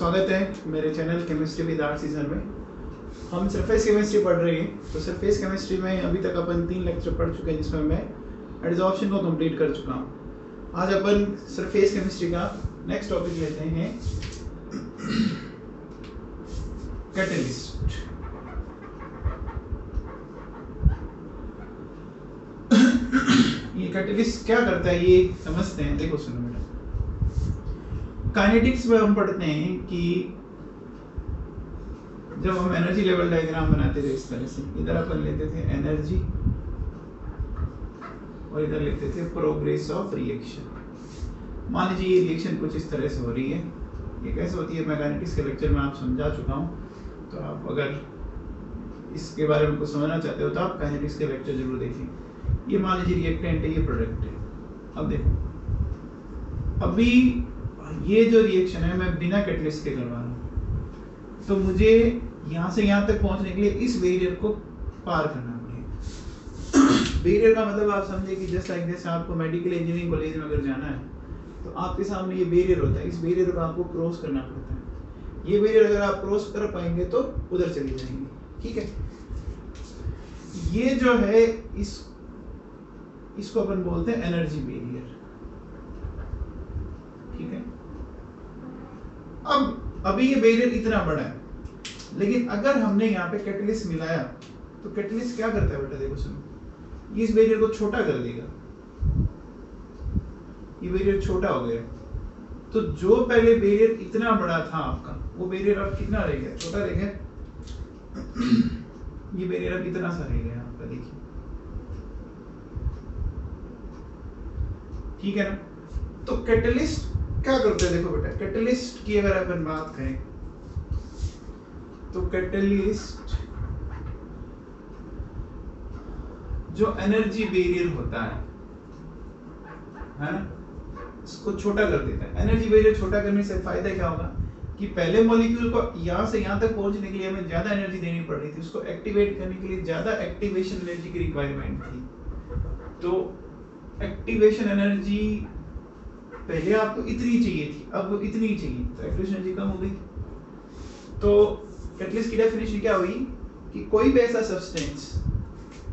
स्वागत है मेरे channel chemistry with art season में। हम सरफेस केमिस्ट्री पढ़ रहे हैं। तो सरफेस केमिस्ट्री में अभी तक अपन 3 लेक्चर पढ़ चुके हैं, जिसमें मैं एडजॉर्प्शन को कंप्लीट कर चुका हूँ। आज अपन सरफेस केमिस्ट्री का नेक्स्ट टॉपिक लेते हैं, कैटलिस्ट। ये कैटलिस्ट क्या करता है ये समझते हैं। देखो सुनो बेटा, काइनेटिक्स में हम पढ़ते हैं कि जब हम एनर्जी लेवल डायग्राम बनाते थे इस तरह से, इधर अपन लेते थे एनर्जी और इधर लेते थे प्रोग्रेस ऑफ रिएक्शन। मान लीजिए ये रिएक्शन कुछ इस तरह से हो रही है। ये कैसे होती है मैं काइनेटिक्स के लेक्चर में आप समझा चुका हूँ। तो आप अगर इसके बारे में कुछ समझना चाहते हो तो आप काइनेटिक्स के लेक्चर जरूर देखें। ये मान लीजिए रिएक्टेंट है, ये प्रोडक्ट है। अब देखो, अभी ये जो रिएक्शन है मैं बिना कैटलिस्ट के करवा रहा हूँ, तो मुझे यहाँ से यहाँ तक पहुँचने के लिए इस बैरियर को पार करना पड़ेगा। बैरियर का मतलब आप समझे कि जस्ट लाइक जैसे आपको मेडिकल इंजीनियरिंग कॉलेज में अगर जाना है तो आपके सामने ये बैरियर होता है। इस बैरियर को आपको क्रॉस करना पड़ता है। ये बैरियर अगर आप क्रॉस कर पाएंगे तो उधर चले जाएंगे, ठीक है। ये जो है इसको अपन बोलते हैं एनर्जी बैरियर, ठीक है। अब अभी ये बैरियर इतना बड़ा है, लेकिन अगर हमने यहाँ पे कैटलिस्ट मिलाया तो कैटलिस्ट क्या करता है बेटा, देखो सुनो, ये इस बैरियर को छोटा कर देगा। ये बैरियर छोटा हो गया, तो जो pहले बैरियर इतना बड़ा था आपका, वो बैरियर अब कितना रह गया, छोटा रह गया। ये बैरियर अब इतना सा रह गया आपका, देखिए, ठीक है ना। तो कैटलिस्ट क्या करते हैं, देखो बेटा, कैटलिस्ट की अगर अपन बात करें तो कैटलिस्ट जो एनर्जी बैरियर होता है ना, इसको छोटा कर देता है। एनर्जी बैरियर छोटा करने से फायदा क्या होगा कि पहले मॉलिक्यूल को यहाँ से यहाँ तक पहुंचने के लिए हमें ज्यादा एनर्जी देनी पड़ रही थी, उसको एक्टिवेट करने के लिए ज्यादा एक्टिवेशन एनर्जी की रिक्वायरमेंट थी। तो एक्टिवेशन एनर्जी पहले आपको इतनी चाहिए थी, अब वो इतनी चाहिए, तो एक्टिवेशन एनर्जी कम हो गई। तो कैटलिस्ट की डेफिनेशन क्या हुई कि कोई भी ऐसा सब्सटेंस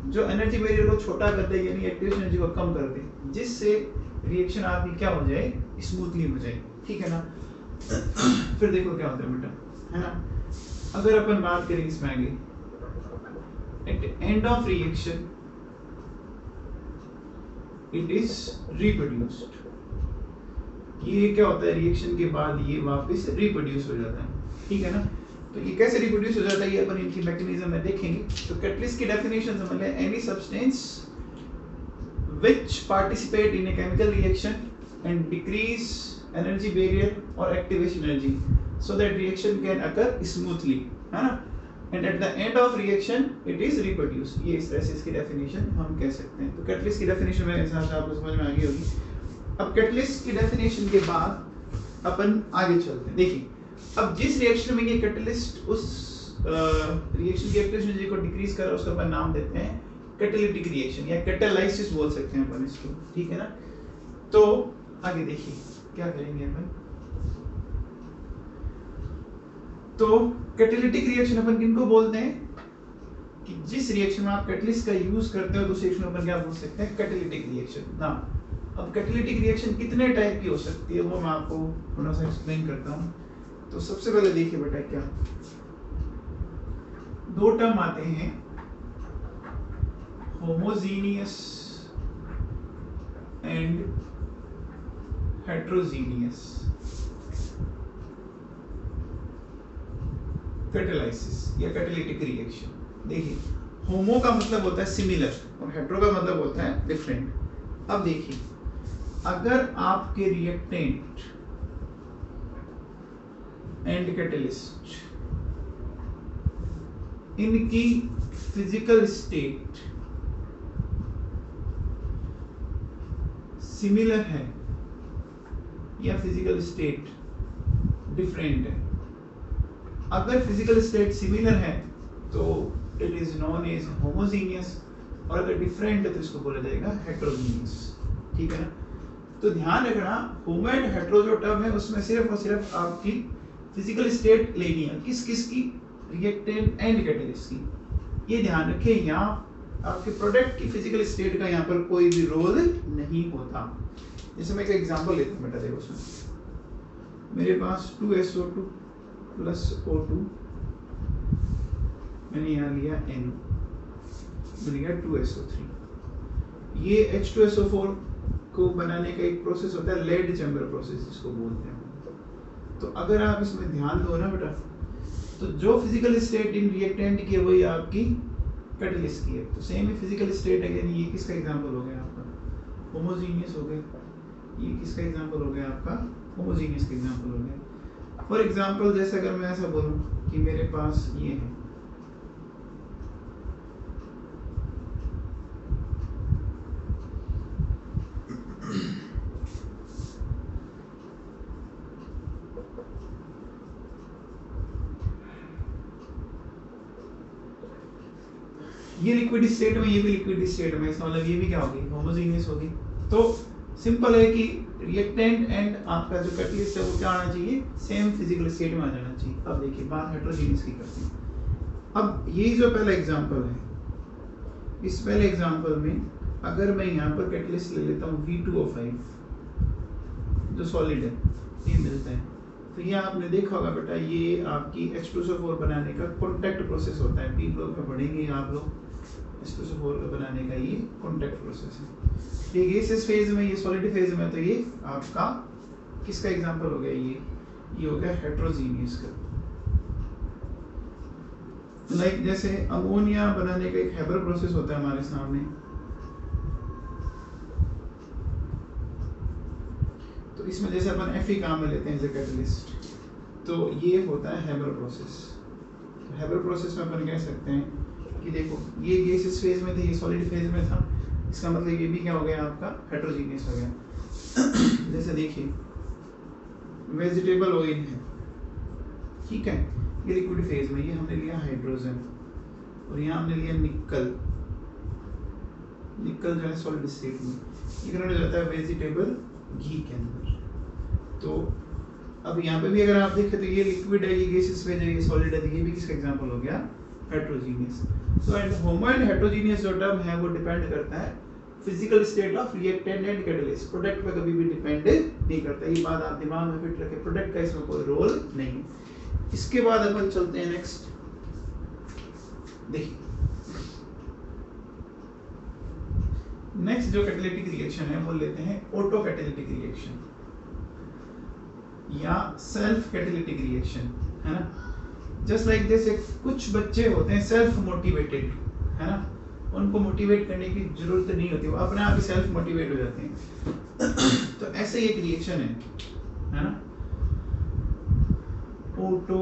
जो एनर्जी बैरियर को छोटा कर दे, यानी एक्टिवेशन एनर्जी को कम कर दे, जिससे रिएक्शन आपकी क्या हो जाए, स्मूथली हो जाए, ठीक है ना। फिर देखो क्या होता है बेटा, है ना। अगर अपन बात करें इसमें आगे, eight the end of reaction it is reproduced. ये क्या होता है, रिएक्शन के बाद ये वापस रिप्रोड्यूस हो जाता है, ठीक है ना। तो ये कैसे रिप्रोड्यूस हो जाता है ये अपन इनकी मैकेनिज्म में देखेंगे। तो कैटलिस्ट की डेफिनेशन समझ लें, any substance which participate in a chemical reaction and decrease energy barrier और activation energy so that reaction can occur smoothly, है ना, and at the end of reaction it is reproduced. ये इस तरह से इसकी डेफिनेशन हम कह सकते हैं। तो कैटलिस्ट की डेफिनेशन मेरे हिसाब से आपको समझ में आ गई होगी। अब कैटलिस्ट की डेफिनेशन के बाद अपन आगे चलते हैं। देखिए, अब जिस रिएक्शन में ये कैटलिस्ट उस रिएक्शन की एक्टिवेशन एनर्जी को डिक्रीज कर रहा है, उसका अपन नाम देते हैं कैटालिटिक रिएक्शन या कैटालाइसिस बोल सकते हैं अपन इसको, ठीक है ना। तो आगे देखिए क्या करेंगे अपन। तो कैटालिटिक रिएक्शन अपन किनको बोलते हैं कि जिस रिएक्शन में आप कैटलिस्ट का यूज करते हो तो उस रिएक्शन में अपन क्या बोल सकते हैं, कैटालिटिक रिएक्शन ना। अब कैटालिटिक रिएक्शन कितने टाइप की हो सकती है वो मैं आपको थोड़ा सा एक्सप्लेन करता हूँ। तो सबसे पहले देखिए बेटा, क्या दो टर्म आते हैं, होमोजीनियस एंड हेट्रोजीनियस कैटालाइसिस या कैटालिटिक रिएक्शन। देखिए, होमो का मतलब होता है सिमिलर और हेट्रो का मतलब होता है डिफरेंट। अब देखिए, अगर आपके रिएक्टेंट एंड कैटलिस्ट इनकी फिजिकल स्टेट सिमिलर है या फिजिकल स्टेट डिफरेंट है, अगर फिजिकल स्टेट सिमिलर है तो it is known as homogeneous, और अगर डिफरेंट है तो इसको बोला जाएगा हेट्रोजीनियस, ठीक है ना। तो ध्यान रखना, होमो एंड हेट्रो जो टर्म है उसमें सिर्फ और सिर्फ आपकी फिजिकल स्टेट लेनी है किस किस की, रिएक्टेंट एंड कैटलिस्ट की। ये ध्यान रखें, यहाँ आपके प्रोडक्ट की फिजिकल स्टेट का यहाँ पर कोई भी रोल नहीं होता। जैसे मैं एक एग्जांपल लेता हूँ बेटा, देखो उसमें मेरे पास 2SO2 प्लस O2, मैंने यहाँ लिया N, मिल गया 2SO3। ये H2SO4 को बनाने का एक प्रोसेस होता है लेड चैम्बर प्रोसेस जिसको बोलते हैं। तो अगर आप इसमें ध्यान दो ना बेटा, तो जो फिजिकल स्टेट इन रिएक्टेंट की है वही आपकी कैटलिस्ट की है। तो सेम ही फिजिकल स्टेट है, यानी ये किसका एग्जांपल हो गया आपका होमोजीनियस हो गया, ये किसका एग्जांपल हो गया आपका होमोजीनियस का एग्जांपल हो गया। फॉर एग्जांपल जैसे अगर मैं ऐसा बोलूं कि मेरे पास ये है, ये लिक्विड स्टेट में, ये भी लिक्विड स्टेट में, इसका मतलब ये भी क्या होगी होमोजीनियस होगी। तो सिंपल है कि रिएक्टेंट एंड आपका जो कैटलिस्ट है वो क्या आना चाहिए, सेम फिजिकल स्टेट में आ जाना चाहिए। अब देखिए बात हेटेरोजीनियस की करते हैं। अब ये जो पहला एग्जांपल है, इस पहले एग्जांपल में अगर मैं यहाँ पर कैटलिस्ट ले लेता हूँ V2O5 जो सॉलिड है, ये मिलता है, तो ये आपने देखा होगा बेटा, ये आपकी H2SO4 बनाने का कॉन्टैक्ट प्रोसेस होता है। P ब्लॉक में पढ़ेंगे आप लोग, H2SO4 का बनाने का ये कॉन्टैक्ट प्रोसेस है। ये गैसियस फेज में, ये सॉलिड फेज में, तो ये आपका किसका एग्जांपल हो गया, ये हो गया हेटेरोजीनियस का। लाइक जैसे अमोनिया बनाने का एक हैबर प्रोसेस होता है हमारे सामने, तो इसमें जैसे अपन Fe काम में लेते हैं एज ए कैटलिस्ट, तो ये होता है हैबर प्रोसेस। तो हैबर प्रोसेस में अपन कह सकते हैं कि देखो ये गैसियस फेज में था, ये सॉलिड फेज में था, इसका मतलब ये भी क्या हो गया आपका हेटेरोजीनियस हो गया। जैसे देखिए वेजिटेबल ऑयल है, ठीक है, ये लिक्विड फेज में, ये हमने लिया हाइड्रोजन, और यहाँ हमने लिया निकल, निकल जो है सॉलिड स्टेट में, ये कन्वर्ट हो जाता है वेजिटेबल घी के अंदर। तो अब यहाँ पे भी अगर आप देखें तो ये लिक्विड है, ये गैसेस फेज है, ये सॉलिड है, तो ये भी किसका एग्जांपल हो गया heterogeneous. So and homo and heterogeneous जो टर्म है वो डिपेंड करता है physical state of reactant and catalyst, product पे कभी भी डिपेंड नहीं करता। ये बात आप दिमाग में फिट रखें, प्रोडक्ट का इसमें कोई रोल नहीं है। इसके बाद अपन चलते हैं नेक्स्ट, देखिए नेक्स्ट जो कैटालिटिक रिएक्शन है वो लेते हैं ऑटो कैटालिटिक रिएक्शन या सेल्फ कैटालिटिक रिएक्शन, है ना। जस्ट लाइक जैसे कुछ बच्चे होते हैं सेल्फ मोटिवेटेड, है ना, उनको मोटिवेट करने की जरूरत नहीं होती, वो अपने आप ही सेल्फ मोटिवेट हो जाते हैं। तो ऐसे एक रिएक्शन है ना, ऑटो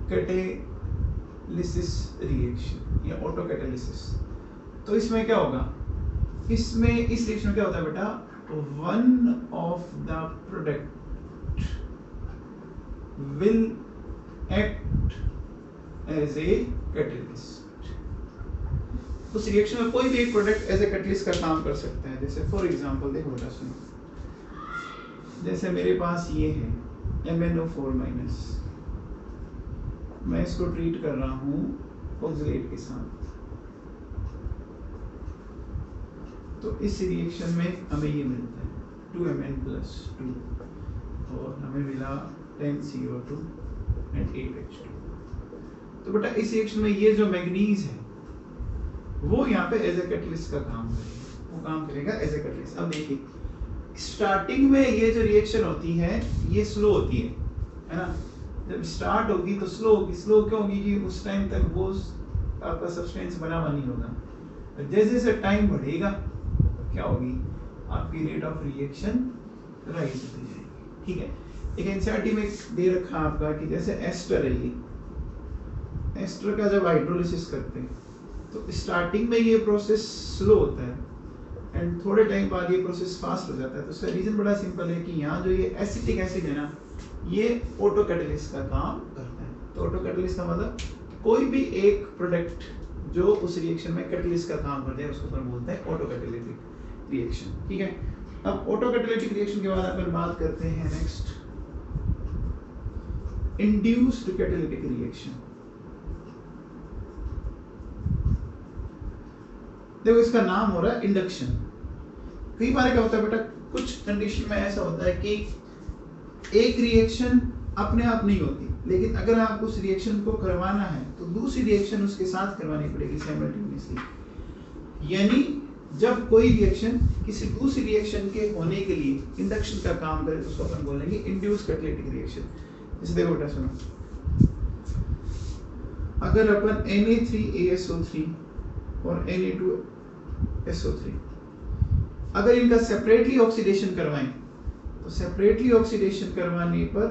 कैटालिसिस रिएक्शन या ऑटो कैटालिसिस। तो इसमें क्या होगा, इसमें इस रिएक्शन में क्या होता है बेटा, one of the product will act as a catalyst. उस रिएक्शन में कोई भी एक प्रोडक्ट एज ए कैटलिस्ट का काम कर सकता है। जैसे फॉर एग्जांपल देखो बेटा सुनो, जैसे मेरे पास ये है MnO4-, मैं इसको ट्रीट कर रहा हूँ ऑक्सलेट के साथ, तो इस रिएक्शन में हमें ये मिलता है 2Mn+2 और हमें मिला 10CO2 and 8H2। तो बेटा इस रिएक्शन में ये जो मैग्नीज है वो यहाँ पे एज ए कैटलिस्ट का काम करेगा, वो काम करेगा एज ए कैटलिस्ट। अब देखिए स्टार्टिंग में ये जो रिएक्शन होती है ये स्लो होती है ना, जब स्टार्ट होगी तो स्लो होगी। स्लो क्यों होगी कि उस टाइम तक वो आपका सब्सटेंस बना हुआ नहीं होगा। जैसे जैसे टाइम बढ़ेगा क्या होगी, आपकी रेट ऑफ रिएक्शन राइज होती जाएगी, ठीक है। एक एनसीईआरटी में दे रखा आपका कि जैसे एस्टर है, ये एस्टर का जब हाइड्रोलिसिस करते हैं तो स्टार्टिंग में ये प्रोसेस स्लो होता है एंड थोड़े टाइम बाद ये प्रोसेस फास्ट हो जाता है। तो उसका रीजन बड़ा सिंपल है कि यहाँ जो ये एसिटिक एसिड है ना, ये ऑटो कैटलिस्ट का काम करता है। तो ऑटो कैटलिस्ट का मतलब कोई भी एक प्रोडक्ट जो उस रिएक्शन में कैटलिस्ट का काम करते हैं उसको अपन बोलते हैं ऑटो कैटालिटिक रिएक्शन, ठीक है। अब ऑटो कैटालिटिक रिएक्शन के बाद अपन बात करते हैं नेक्स्ट इंड्यूस्ड कैटालिटिक रिएक्शन। देखो इसका नाम हो रहा है इंडक्शन। कई बार क्या होता है बेटा, कुछ कंडीशन में ऐसा होता है कि एक रिएक्शन अपने आप नहीं होती, लेकिन अगर आपको उस रिएक्शन को करवाना है तो दूसरी रिएक्शन उसके साथ करवानी पड़ेगी साइमल्टेनियसली। यानी जब कोई रिएक्शन किसी दूसरी रिएक्शन के होने के लिए इंडक्शन का काम करे तो उसको अपन बोलेंगे इंड्यूस्ड कैटालिटिक रिएक्शन। जैसे देखो बेटा सुनो, अगर अपन Na3ASO3 और Na2SO3 अगर इनका सेपरेटली ऑक्सीडेशन करवाएं तो सेपरेटली ऑक्सीडेशन करवाने पर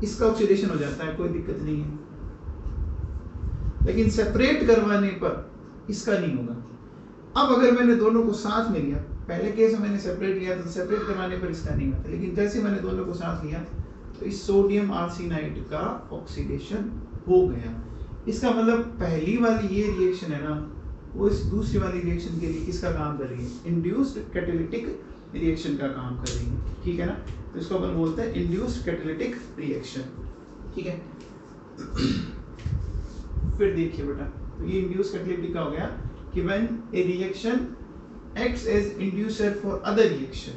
इसका ऑक्सीडेशन हो जाता है, कोई दिक्कत नहीं है, लेकिन सेपरेट करवाने पर इसका नहीं होगा। अब अगर मैंने दोनों को साथ में लिया, पहले केस में मैंने सेपरेट लिया तो सेपरेट करवाने पर इसका नहीं होता, लेकिन जैसे मैंने दोनों को साथ लिया तो इस सोडियम आर्सेनाइड का ऑक्सीडेशन हो गया। इसका मतलब पहली वाली ये रिएक्शन है ना, वो इस दूसरी वाली रिएक्शन के लिए किसका काम कर रही है? इंड्यूस्ड कैटालिटिक रिएक्शन का काम कर रही है, ठीक है ना। तो इसको अपन बोलते हैं इंड्यूस्ड कैटालिटिक रिएक्शन, ठीक है। फिर देखिए बेटा, तो ये इंड्यूस्ड कैटालिटिक का हो गया कि when a reaction acts as inducer for other reaction.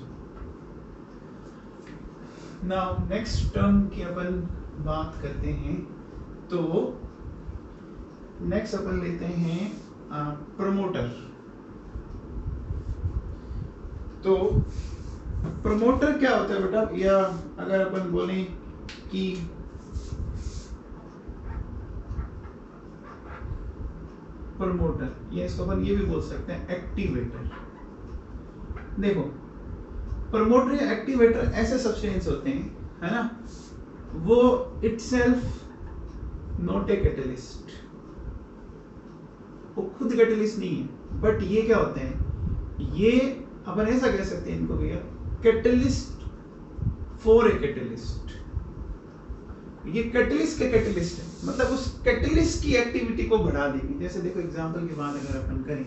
Now next term की अपन बात करते हैं, तो नेक्स्ट अपन लेते हैं प्रमोटर। तो प्रमोटर क्या होता है बेटा, या अगर अपन बोले कि प्रमोटर, या इसको अपन ये भी बोल सकते हैं एक्टिवेटर। देखो प्रमोटर या एक्टिवेटर ऐसे सब्सटेंस होते हैं, है ना, वो इटसेल्फ नॉट ए कैटलिस्ट, वो खुद कैटलिस्ट नहीं है, बट ये क्या होते हैं, ये अपन ऐसा कह सकते हैं इनको भैया, कैटलिस्ट फॉर ए कैटलिस्ट। ये कैटलिस्ट के कैटलिस्ट है, मतलब उस कैटलिस्ट की एक्टिविटी को बढ़ा देगी। जैसे देखो एग्जांपल की बात अगर अपन करें,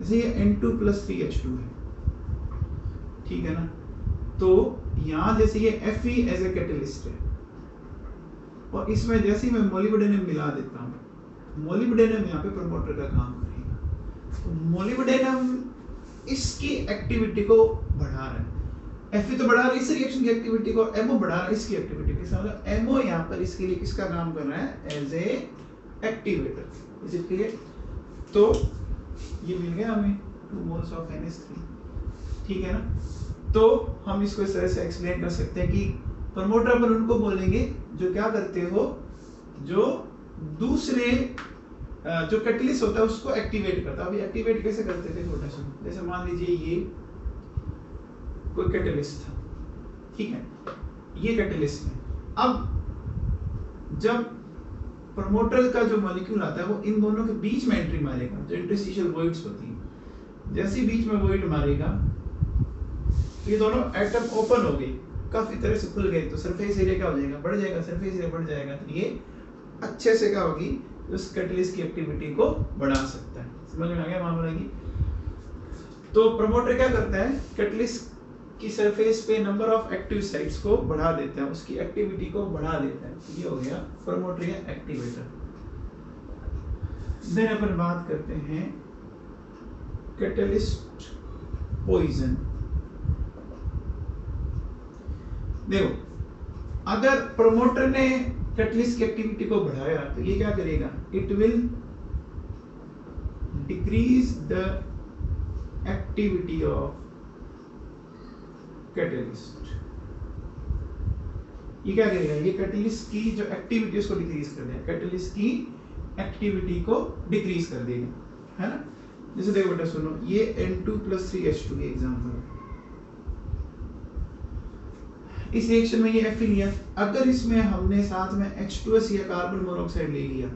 जैसे ये N2+3H2 है, ठीक है ना, तो यहाँ जैसे ये Fe एज ए कैटलिस्ट है, और इसमें जैसे ही मैं मोलिब्डेनम मिला देता हूँ, मोलिब्डेनम यहाँ पे प्रमोटर का काम करेगा। तो मोलिब्डेनम इसकी एक्टिविटी को बढ़ा रहा है, Fe तो बढ़ा रहा है इस रिएक्शन की एक्टिविटी को, MO बढ़ा रहा है इसकी एक्टिविटी को, मतलब MO यहाँ पर इसके लिए किसका काम कर रहा है? As a activator. Is it clear? तो ये मिल गया हमें 2 moles ऑफ NH3, ठीक है ना। तो हम इसको इस तरह से एक्सप्लेन कर सकते हैं कि प्रमोटर अपन उनको बोलेंगे जो क्या करते हो, जो दूसरे जो कैटलिस्ट होता है उसको एक्टिवेट करता है। अभी एक्टिवेट कैसे करते थे छोटा सा, जैसे मान लीजिए ये कोई कैटलिस्ट था, ठीक है, ये कैटलिस्ट है। अब जब प्रमोटर का जो मॉलिक्यूल आता है वो इन दोनों के बीच में एंट्री मारेगा, जो इंटरस्टिशियल वॉइड्स होती है, जैसे ही बीच में वॉइड मारेगा तो ये दोनों एटम ओपन हो गए, काफी तरह से खुल गए, तो सरफेस एरिया क्या हो जाएगा? बढ़ जाएगा, सरफेस एरिया बढ़ जाएगा, तो ये अच्छे से क्या होगी, उस कैटलिस्ट की एक्टिविटी को बढ़ा सकता है। समझ में आ गया मामला की? तो प्रमोटर क्या करता है, कैटलिस्ट की सरफेस पे नंबर ऑफ एक्टिव साइट्स को बढ़ा देता है, उसकी एक्टिविटी को बढ़ा देता है। ये हो गया प्रमोटर या एक्टिवेटर। देन अपन बात करते हैं कैटलिस्ट पॉइजन। देखो अगर प्रमोटर ने कैटलिस्ट की एक्टिविटी को बढ़ाया तो ये क्या करेगा, it will decrease the activity of catalyst. ये क्या करेगा, ये कैटलिस्ट की जो एक्टिविटी उसको डिक्रीज कर देगा, कैटलिस्ट की एक्टिविटी को डिक्रीज कर देगा, है ना। जैसे देखो बेटा सुनो, ये N2+3H2 के एग्जांपल है। इस रिएक्शन में ये Fe लिया, अगर इसमें हमने साथ में H2S या कार्बन मोनोऑक्साइड ले लिया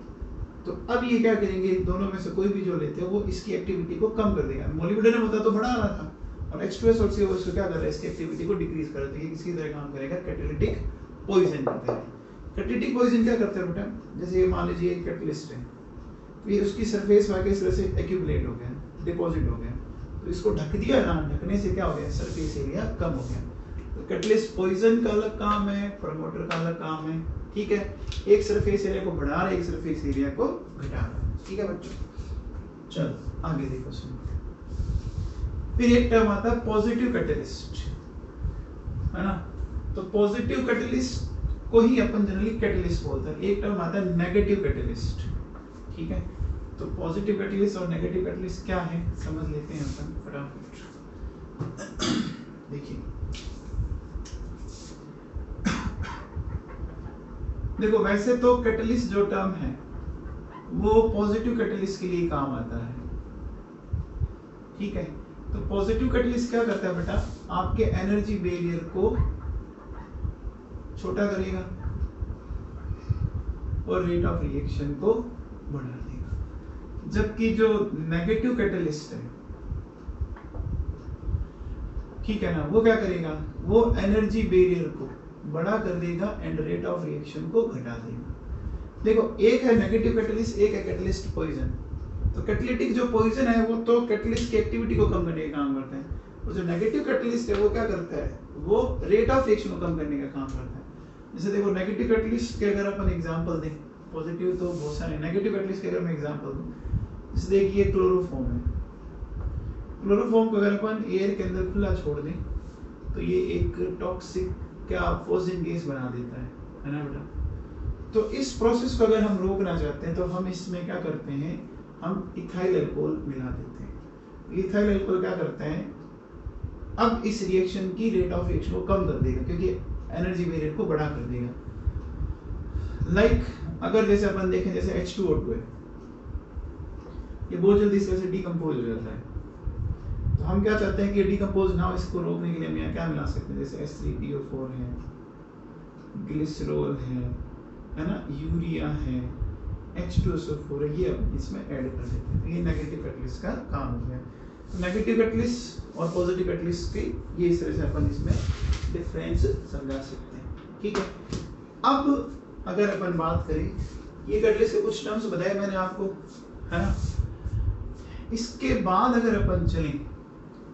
तो अब ये क्या करेंगे, दोनों में से कोई भी जो लेते हो वो इसकी एक्टिविटी को कम कर देगा। मोलिब्डेनम होता तो बढ़ा रहा था, और H2S और CO इसको क्या कर रहा है, इसकी एक्टिविटी को डिक्रीज कर देगा। किसकी तरह काम करेगा, कैटालिटिक पॉइजन की तरह। कैटालिटिक पॉइजन क्या करता है बेटा, जैसे ये मान लीजिए एक कैटलिस्ट है, तो ये उसकी सरफेस वाके इस तरह से एक्यूमुलेट हो गया, डिपॉजिट हो गया, तो इसको ढक दिया ना, ढकने से क्या हो गया, सरफेस एरिया कम हो गया। तो कैटलिस्ट पॉइजन का अलग काम है, प्रमोटर का अलग काम है, ठीक है। एक सरफेस एरिया को बढ़ा रहा है, एक सरफेस एरिया को घटा रहा है, ठीक है बच्चों। चलो आगे देखो सुनो। फिर एक टर्म आता है पॉजिटिव कैटलिस्ट, है ना। तो पॉजिटिव कैटलिस्ट को ही अपन जनरली कैटलिस्ट बोलते हैं। एक टर्म आता है नेगेटिव कैटलिस्ट, ठीक है। तो पॉजिटिव कैटलिस्ट और नेगेटिव कैटलिस्ट क्या है समझ लेते हैं अपन फटाफट। देखिए देखो, वैसे तो कैटलिस्ट जो टर्म है वो पॉजिटिव कैटलिस्ट के लिए काम आता है, ठीक है। तो पॉजिटिव कैटलिस्ट क्या करता है बेटा, आपके एनर्जी बैरियर को छोटा करेगा और रेट ऑफ रिएक्शन को बढ़ा देगा। जबकि जो नेगेटिव कैटलिस्ट है, ठीक है ना, वो क्या करेगा, वो एनर्जी बैरियर को बड़ा कर देगा एंड रेट ऑफ रिएक्शन को घटा देगा। देखो, एक है नेगेटिव कैटलिस्ट, एक है कैटलिस्ट पॉइजन। तो कैटलिटिक जो पॉइजन है वो तो कैटलिस्ट की एक्टिविटी को कम करने का काम करता है, और जो नेगेटिव कैटलिस्ट है वो क्या करता है, वो रेट ऑफ रिएक्शन को कम करने का काम करता है। जैसे देखो, नेगेटिव कैटलिस्ट के अगर अपन एग्जांपल दें, पॉजिटिव तो बहुत सारे, नेगेटिव कैटलिस्ट के अगर मैं एग्जांपल दूं, जैसे देखिए क्लोरोफॉर्म है। क्लोरोफॉर्म को अगर अपन एयर के अंदर खुला छोड़ दें तो ये एक टॉक्सिक क्या पॉइजन गैस बना देता है ना बेटा। तो इस प्रोसेस को अगर हम रोकना चाहते हैं तो हम इसमें क्या करते हैं, हम इथाइल अल्कोहल मिला देते हैं। इथाइल अल्कोहल क्या करता है, अब इस रिएक्शन की रेट ऑफ रिएक्शन को कम कर देगा, क्योंकि एनर्जी बैरियर को बड़ा कर देगा। लाइक अगर जैसे अपन देखें, जैसे H2O2 है, ये बहुत जल्दी इस वजह से डिकम्पोज हो जाता है। तो हम क्या चाहते हैं कि डिकम्पोज ना हो, इसको रोकने के लिए हम यहाँ क्या मिला सकते हैं, जैसे H3PO4 है, ग्लिसरॉल है ना, यूरिया है, H2SO4 है, ये अब इसमें ऐड कर देते हैं। ये नेगेटिव कैटलिस्ट का काम हो गया। तो नेगेटिव कैटलिस्ट और पॉजिटिव कैटलिस्ट के ये इस तरह से अपन इसमें डिफरेंस समझा सकते हैं, ठीक है। अब अगर अपन बात करें, ये कैटलिस्ट के कुछ टर्म्स बताए मैंने आपको, है ना। इसके बाद अगर अपन चलें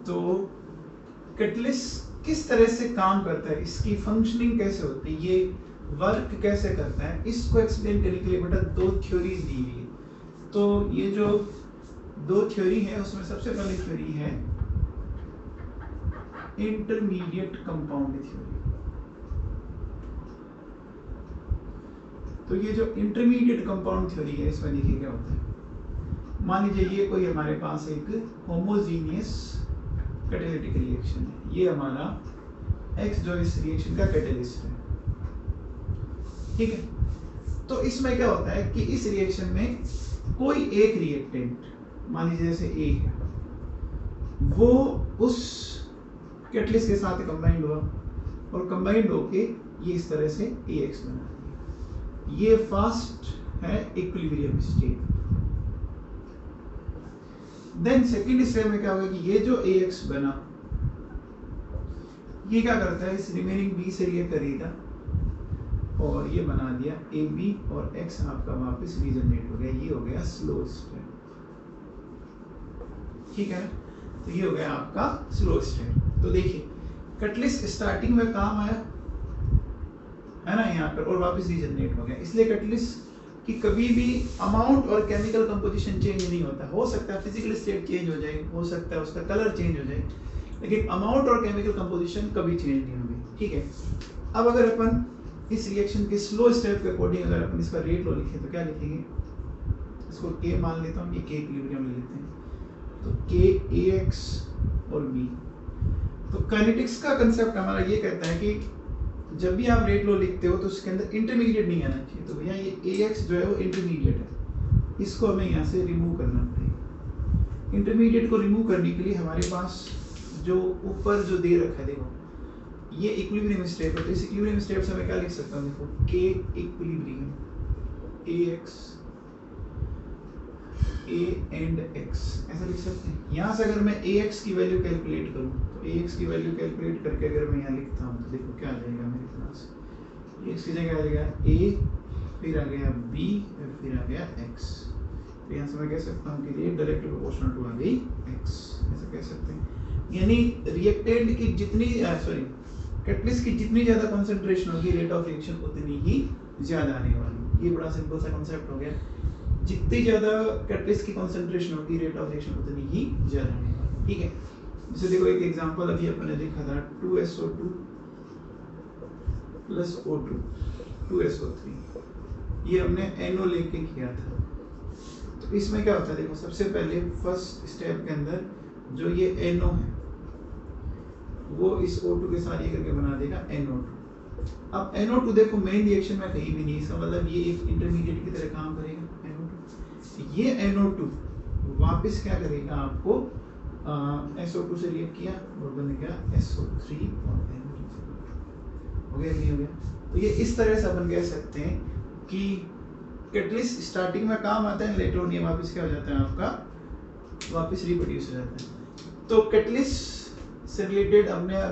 तो कैटलिस्ट किस तरह से काम करता है, इसकी फंक्शनिंग कैसे होती है, ये वर्क कैसे करता है, इसको एक्सप्लेन करने के लिए बेटा दो थ्योरीज दी हुई है। तो ये जो दो थ्योरी है उसमें सबसे पहली थ्योरी है इंटरमीडिएट कंपाउंड थ्योरी। तो ये जो इंटरमीडिएट कंपाउंड थ्योरी है, इसमें देखिए क्या होता है। मान लीजिए ये कोई हमारे पास एक होमोजीनियस कैटालिटिक रिएक्शन है, ये हमारा X जो इस रिएक्शन का कैटलिस्ट है, ठीक है। तो इसमें क्या होता है कि इस रिएक्शन में कोई एक रिएक्टेंट, मान लीजिए जैसे A है, वो उस कैटलिस्ट के साथ कंबाइंड हुआ और कंबाइंड होके ये इस तरह से AX बना दिया। ये फर्स्ट है equilibrium state. Then second step में क्या होगा कि ये जो AX बना, ये क्या करता है, इस रिमेनिंग B से ये करेगा और ये बना दिया AB, और X आपका वापस रीजनरेट हो गया। ये हो गया स्लो स्टेप, ठीक है। तो ये हो गया आपका स्लो स्टेप। तो देखिए, कैटलिस्ट स्टार्टिंग में काम आया, है ना, यहाँ पर, और वापस रीजनरेट हो गया। इसलिए कैटलिस्ट कि कभी भी अमाउंट और केमिकल कंपोजिशन चेंज नहीं होता। हो सकता है फिजिकल स्टेट चेंज हो जाए, हो सकता है उसका कलर चेंज हो जाए, लेकिन अमाउंट और केमिकल कंपोजिशन कभी चेंज नहीं होगी, ठीक है। अब अगर अपन इस रिएक्शन के स्लो स्टेप के अकॉर्डिंग अगर अपन इसका रेट लो लिखें तो क्या लिखेंगे, इसको K मान लेता हूँ, ये K इक्विलिब्रियम ले लेते हैं। तो K AX और B। तो काइनेटिक्स का कंसेप्ट हमारा ये कहता है कि जब भी आप रेट लो लिखते हो तो उसके अंदर इंटरमीडिएट नहीं आना चाहिए। तो भैया ये AX जो है वो इंटरमीडिएट है, इसको हमें यहाँ से रिमूव करना पड़ेगा। इंटरमीडिएट को रिमूव करने के लिए हमारे पास जो ऊपर जो दे रखा है, देखो ये इक्विलिब्रियम स्टेट है। तो इस इक्विलिब्रियम स्टेट से मैं क्या लिख सकता हूँ, देखो K equilibrium AX A and X ऐसा लिख सकते हैं। यहाँ से अगर मैं AX की वैल्यू कैलकुलेट करूँ तो AX की वैल्यू कैलकुलेट करके अगर मैं यहाँ लिखता हूँ तो देखो क्या आ जाएगा मेरे पास, X की जगह आ जाएगा A, फिर आ गया B, फिर आ गया X। तो यहाँ से मैं कह सकता हूँ कि ये डायरेक्ट प्रोपोर्शनल टू आ गई X, ऐसा कह सकते हैं। यानी रिएक्टेंट की जितनी कैटलिस्ट की जितनी ज्यादा कंसंट्रेशन होगी रेट ऑफ रिएक्शन उतनी ही ज्यादा आने वाली। ये बड़ा सिंपल सा कॉन्सेप्ट हो गया। जितनी ज्यादा कैटलिस्ट की कंसंट्रेशन होगी रेट ऑफ रिएक्शन उतनी ही ज्यादा आने वाली। ठीक है, जैसे देखो एक एग्जांपल अभी अपने देखा था 2SO2 प्लस O2 2SO3, ये हमने NO लेके किया था। तो इसमें क्या होता है, देखो सबसे पहले फर्स्ट स्टेप के अंदर जो ये NO है वो इस O2 के साथ ये करके बना देगा NO2। अब NO2 देखो मेन रिएक्शन में कहीं भी नहीं, इसका मतलब ये एक इंटरमीडिएट की तरह काम करेगा NO2। ये NO2 वापस क्या करेगा, आपको SO2 से रिएक्ट किया और बन गया SO3 और NO2। हो गया नहीं हो गया? तो ये इस तरह से अपन कह सकते हैं कि कैटलिस्ट स्टार्टिंग में काम आता है, लेटर ऑन ये वापस क्या हो जाता है आपका, वापस रिप्रोड्यूस हो जाता है। तो कैटलिस्ट से रिलेटेड हमने